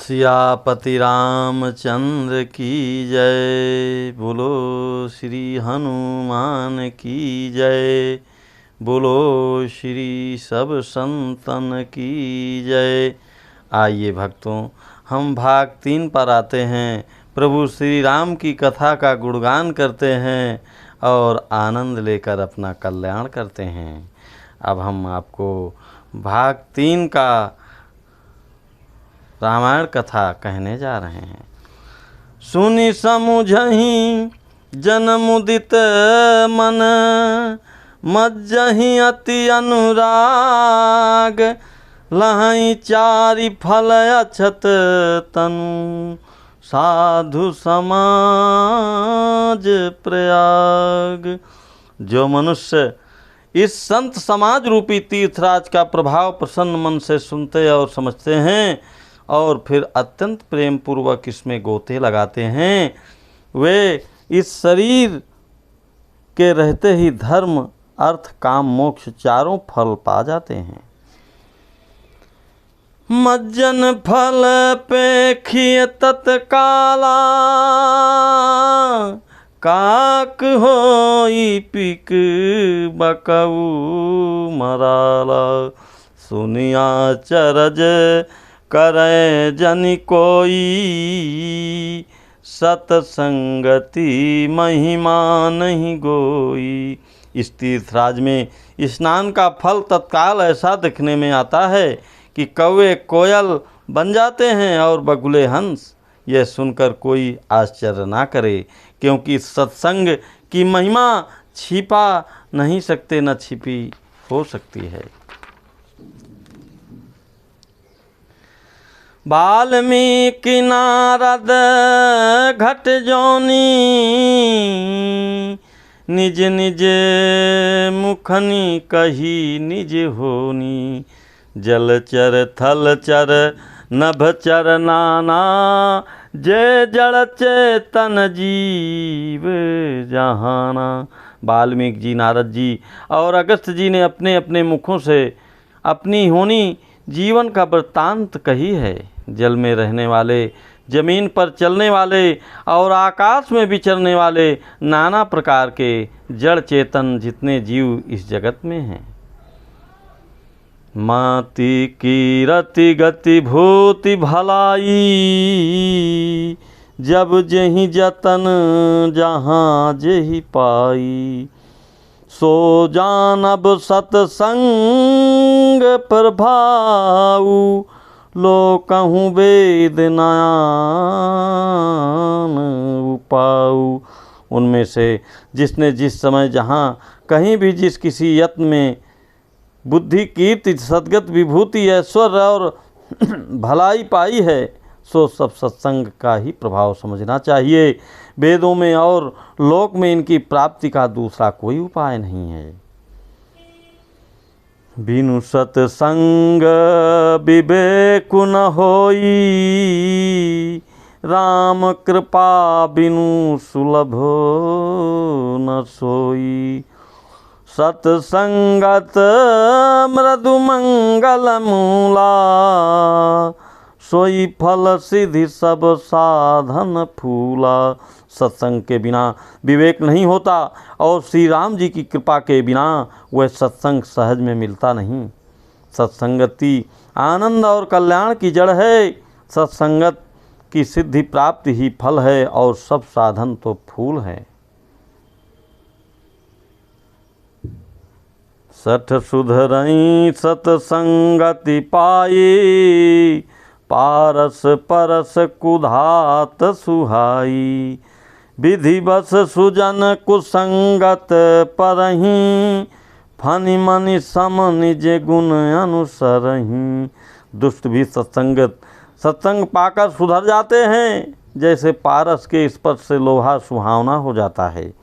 सियापति रामचंद्र की जय। बोलो श्री हनुमान की जय। बोलो श्री सब संतन की जय। आइए भक्तों, हम भाग 3 पर आते हैं। प्रभु श्री राम की कथा का गुणगान करते हैं और आनंद लेकर अपना कल्याण करते हैं। अब हम आपको भाग 3 का रामायण कथा कहने जा रहे हैं। सुनि समुझहि जन मुदित मन, मज्जहि अति अनुराग। लहई चारि फल अछत तनु, साधु समाज प्रयाग। जो मनुष्य इस संत समाज रूपी तीर्थराज का प्रभाव प्रसन्न मन से सुनते और समझते हैं और फिर अत्यंत प्रेम पूर्वक इसमें गोते लगाते हैं, वे इस शरीर के रहते ही धर्म अर्थ काम मोक्ष चारों फल पा जाते हैं। मज्जन फल पेखिय तत्काला, काक होई पिक बकऊ मराला। सुनिया चरज करे जनि कोई, सतसंगति महिमा नहीं गोई। इस तीर्थराज में स्नान का फल तत्काल ऐसा दिखने में आता है कि कौवे कोयल बन जाते हैं और बगुले हंस। यह सुनकर कोई आश्चर्य ना करे, क्योंकि सत्संग की महिमा छिपा नहीं सकते, न छिपी हो सकती है। वाल्मीकि नारद घट जोनी, निज निज मुखनि कही निज होनी। जलचर थलचर नभचर नाना, जय जड़ चेतन जीव जहाना। वाल्मीकि जी, नारद जी और अगस्त्य जी ने अपने अपने मुखों से अपनी होनी जीवन का वृत्तांत कही है। जल में रहने वाले, जमीन पर चलने वाले और आकाश में विचरने वाले नाना प्रकार के जड़ चेतन जितने जीव इस जगत में हैं। माति की रति गति भूति भलाई, जब जेहि जतन जहाँ जेहि पाई। सो जानब सतसंग प्रभाऊ, लोकहु वेद नयान उपाऊ। उनमें से जिसने जिस समय जहाँ कहीं भी जिस किसी यत्न में बुद्धि कीर्ति सद्गत विभूति ऐश्वर्य और भलाई पाई है, सो सब सत्संग का ही प्रभाव समझना चाहिए। वेदों में और लोक में इनकी प्राप्ति का दूसरा कोई उपाय नहीं है। बिनु सत्संग विवेक न होई, राम कृपा बिनु सुलभ न सोई। सत्संगत मृदु मंगल मूला, सोई फल सिद्धि सब साधन फूला। सत्संग के बिना विवेक नहीं होता और श्री राम जी की कृपा के बिना वह सत्संग सहज में मिलता नहीं। सत्संगति आनंद और कल्याण की जड़ है। सत्संगत की सिद्धि प्राप्ति ही फल है और सब साधन तो फूल है। सठ सुधरई सत्संगति पाई, पारस परस कुधात सुहाई। विधि बस सुजन कुसंगत परहीं, फनि मनि सम निज गुण अनुसरहीं। दुष्ट भी सत्संग पाकर सुधर जाते हैं, जैसे पारस के स्पर्श से लोहा सुहावना हो जाता है,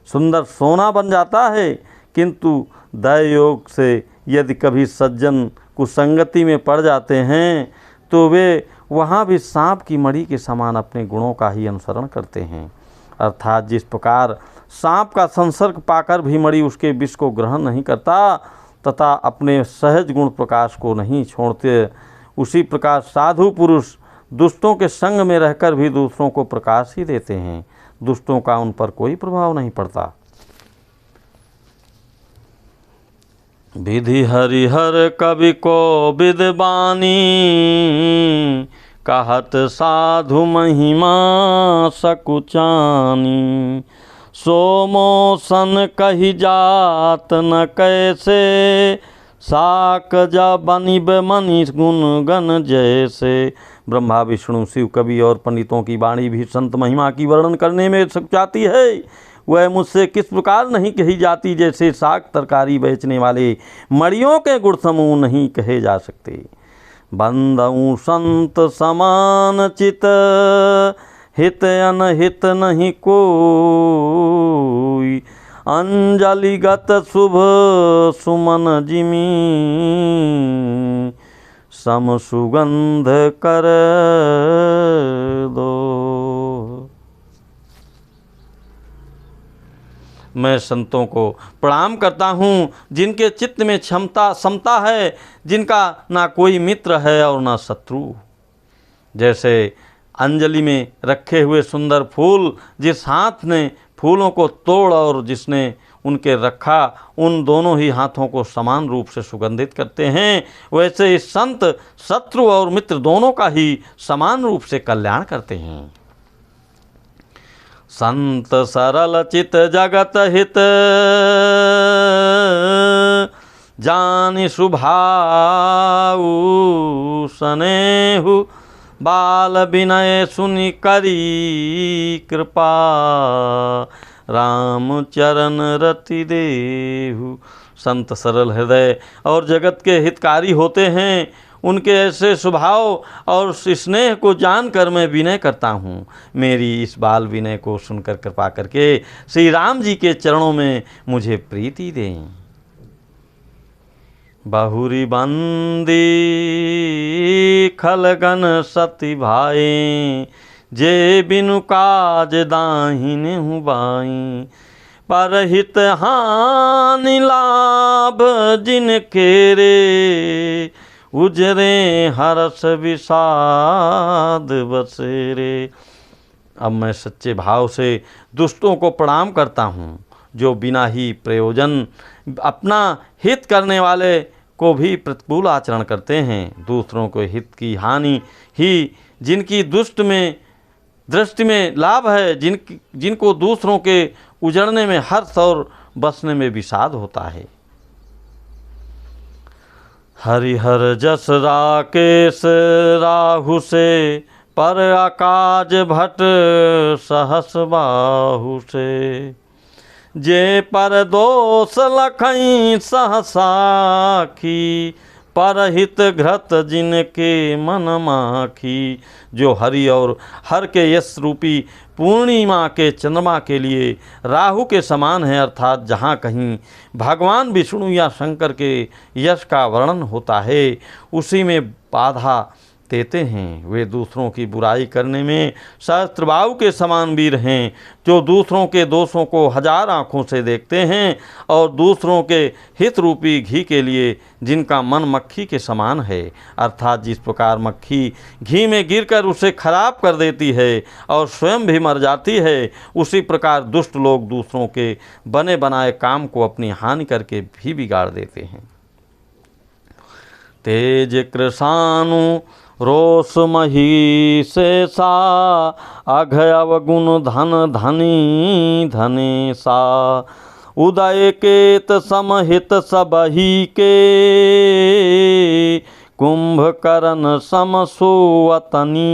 सुंदर सोना बन जाता है। किंतु दय योग से यदि कभी सज्जन कुसंगति में पड़ जाते हैं, तो वे वहाँ भी सांप की मणि के समान अपने गुणों का ही अनुसरण करते हैं। अर्थात जिस प्रकार सांप का संसर्ग पाकर भी मणि उसके विष को ग्रहण नहीं करता तथा अपने सहज गुण प्रकाश को नहीं छोड़ते, उसी प्रकार साधु पुरुष दुष्टों के संग में रहकर भी दूसरों को प्रकाश ही देते हैं, दुष्टों का उन पर कोई प्रभाव नहीं पड़ता। विधि हरिहर कवि को विद्वानी, कहत साधु महिमा सकुचानी। सोमोसन कही जात न कैसे, साक जा बनिब मनीष गुण गण जैसे। ब्रह्मा विष्णु शिव कवि और पंडितों की वाणी भी संत महिमा की वर्णन करने में सकुचाती है। वह मुझसे किस प्रकार नहीं कही जाती, जैसे साग तरकारी बेचने वाले मड़ियों के गुण समूह नहीं कहे जा सकते। बंदऊ संत समान चित, हित अनहित नहीं कोई। अंजलिगत शुभ सुमन जिमी, सम सुगंध कर दो। मैं संतों को प्रणाम करता हूँ जिनके चित्त में समता है, जिनका ना कोई मित्र है और ना शत्रु। जैसे अंजलि में रखे हुए सुंदर फूल, जिस हाथ ने फूलों को तोड़ और जिसने उनके रखा, उन दोनों ही हाथों को समान रूप से सुगंधित करते हैं, वैसे इस संत शत्रु और मित्र दोनों का ही समान रूप से कल्याण करते हैं। संत सरल चित जगत हित, जानि सुभाऊ सनेहु। बाल विनय सुनि करी कृपा, राम चरण रति देहु। संत सरल हृदय और जगत के हितकारी होते हैं। उनके ऐसे स्वभाव और स्नेह को जानकर मैं विनय करता हूँ। मेरी इस बाल विनय को सुनकर कृपा करके श्री राम जी के चरणों में मुझे प्रीति दें। बहुरी बंदी खलगन सती भाई, जे बिनु काज दाहिन हूँ बाई। परहित हानि लाभ जिनके रे, उजरे हरस विषाद बसेरे। अब मैं सच्चे भाव से दुष्टों को प्रणाम करता हूँ, जो बिना ही प्रयोजन अपना हित करने वाले को भी प्रतिकूल आचरण करते हैं। दूसरों को हित की हानि ही जिनकी दुष्ट में दृष्टि में लाभ है, जिनको दूसरों के उजड़ने में हर्ष और बसने में विषाद होता है। हरिहर जस राकेश राहु से, पर आकाज भट सहस बाहु से। जे पर दोष लखई सहसाखी, परहित घृत जिनके मन माखी। जो हरि और हर के यश रूपी पूर्णिमा के चंद्रमा के लिए राहु के समान है, अर्थात जहाँ कहीं भगवान विष्णु या शंकर के यश का वर्णन होता है, उसी में बाधा देते हैं। वे दूसरों की बुराई करने में सहस्त्रबाहु के समान वीर हैं, जो दूसरों के दोषों को हजार आँखों से देखते हैं और दूसरों के हित रूपी घी के लिए जिनका मन मक्खी के समान है। अर्थात जिस प्रकार मक्खी घी में गिरकर उसे खराब कर देती है और स्वयं भी मर जाती है, उसी प्रकार दुष्ट लोग दूसरों के बने बनाए काम को अपनी हानि करके भी बिगाड़ देते हैं। तेज कृषाणु रोष मही से सा, अघ अवगुण धन धनी धने सा। उदय केत समहित सबही के, कुंभकर्ण समसोवतनी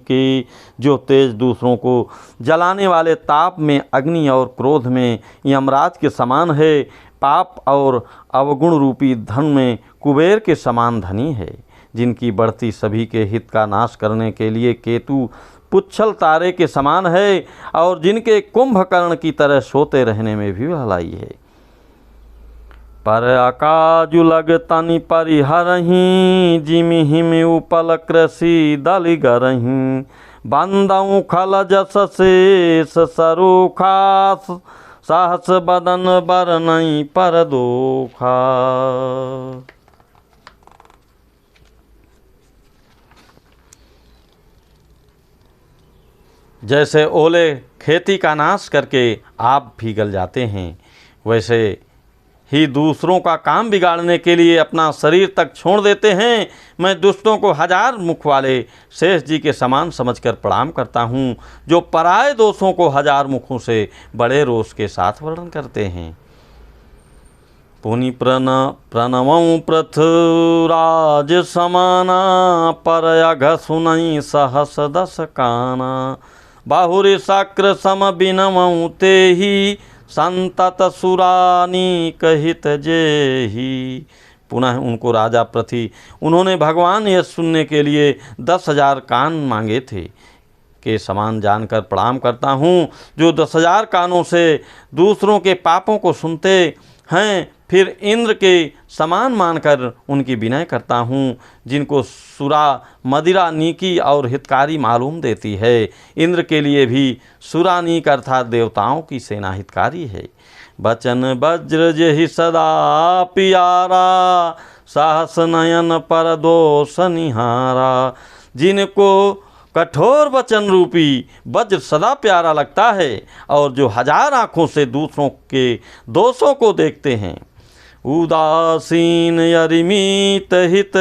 के। जो तेज दूसरों को जलाने वाले ताप में अग्नि और क्रोध में यमराज के समान है, पाप और अवगुण रूपी धन में कुबेर के समान धनी है। जिनकी बढ़ती सभी के हित का नाश करने के लिए केतु पुच्छल तारे के समान है, और जिनके कुंभकर्ण की तरह सोते रहने में भी भलाई है। पर अकाजु लग तनि परिहरहीं, जिमि हिमि उपल कृषि दलि गरहीं। बंदऊ खल जस शेष सरोखास, साहस बदन बरनई पर दोखा। जैसे ओले खेती का नाश करके आप भी गल जाते हैं, वैसे ही दूसरों का काम बिगाड़ने के लिए अपना शरीर तक छोड़ देते हैं। मैं दुष्टों को 1000 मुख वाले शेष जी के समान समझकर प्रणाम करता हूँ, जो पराये दोषों को 1000 मुखों से बड़े रोष के साथ वर्णन करते हैं। पुनि प्रणवं पृथुराज समाना, परयघ सुनई सहस दस काना। बाहुरी शक्र सम बिनमऊ तेहि, संतत सुरानी कहित जेहि। पुनः उनको राजा पृथ्वी, उन्होंने भगवान यह सुनने के लिए 10,000 कान मांगे थे के समान जानकर प्रणाम करता हूँ, जो 10,000 कानों से दूसरों के पापों को सुनते हैं, फिर इंद्र के समान मानकर उनकी विनय करता हूँ, जिनको सुरा मदिरा नीकी और हितकारी मालूम देती है। इंद्र के लिए भी सुरानीक अर्थात देवताओं की सेना हितकारी है। बचन वज्र जेहि सदा पियारा, साहस नयन पर दोष निहारा। जिनको कठोर वचन रूपी वज्र सदा प्यारा लगता है और जो 1000 आँखों से दूसरों के दोषों को देखते हैं। उदासीन यरिमीत हित,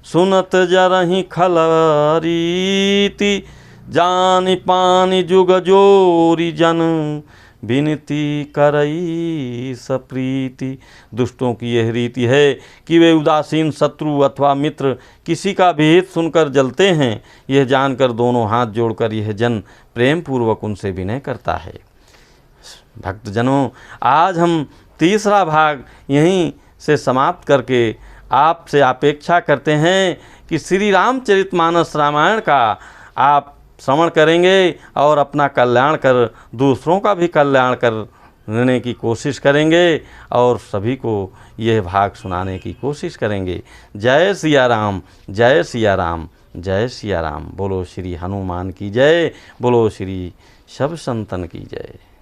सुनत जरहि खलरीति। जानि पानि जुग जोरी जन, विनती करई सप्रीति। दुष्टों की यह रीति है कि वे उदासीन शत्रु अथवा मित्र किसी का भी हित सुनकर जलते हैं। यह जानकर दोनों हाथ जोड़कर यह जन प्रेम पूर्वक उनसे विनय करता है। भक्तजनों, आज हम तीसरा भाग यहीं से समाप्त करके आपसे अपेक्षा करते हैं कि श्री रामचरितमानस रामायण का आप श्रवण करेंगे और अपना कल्याण कर दूसरों का भी कल्याण करने की कोशिश करेंगे और सभी को यह भाग सुनाने की कोशिश करेंगे। जय सिया राम, जय सिया राम, जय सिया राम। बोलो श्री हनुमान की जय, बोलो श्री सब संतन की जय।